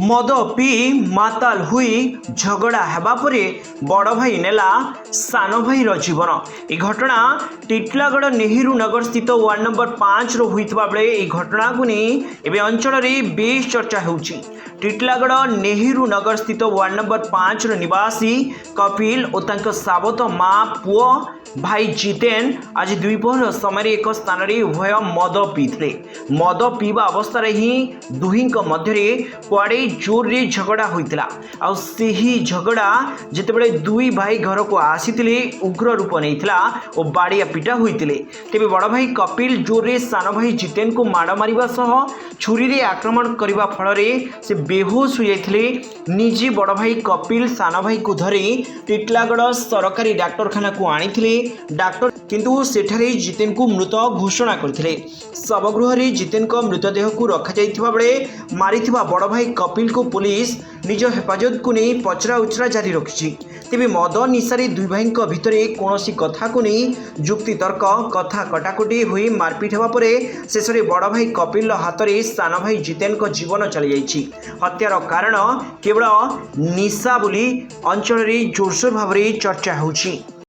मद पी माताल हुई झगड़ा हेबा परे बड़ भाई नेला सान भाई जीवन। यह घटना टिटलागढ़ नेहरू नगर स्थित वार्ड नंबर 5 होता बेले यह घटना को नहीं एवं अंचल में बेस चर्चा होउची। टिटलागढ़ नेहरू नगर स्थित वार्ड नंबर 5 निवासी कपिल और तांको साबत माँ पुओ भाई जितेन आज द्विपहर समय एक स्थान में उभय मद पीते। मद पीवा अवस्था ही दुही मध्य कुआड़े जोर रे झगड़ा होता आ झगड़ा जितेबाला दुई भाई घर को आसी उग्र रूप नहीं और बाड़िया पिटा होते। तेज बड़ भाई कपिल जोर रे सान भाई जितेन को माड़ मारिबा सह छुरी रे आक्रमण करने फल से बेहोश हो जाते। निजे बड़ भाई कपिल सान भाई को धरी टिटलागढ़ सरकारी डाक्तरखाना को आनी डाक्टर किंतु सेठारे जितेन को मृत घोषणा करथिले। शवगृह जितेन को मृतदेह को रखा जाइथिबा बेले मारिथिबा बड़ भाई कपिल को पुलिस निज हेफाजत को नहीं पचरा उचरा जारी रखी। तेबे मद निशारे दुई भाई भितर कौन कथा को नहीं जुक्ति तर्क कथा कटाकटी हुई मारपिट होगा पर शेष में बड़ भाई कपिल हाथ में सान भाई जितेन को जीवन चली जाइए। हत्यार कारण केवल निशा बोली अंचल में जोरसोर भाव में चर्चा होउछि।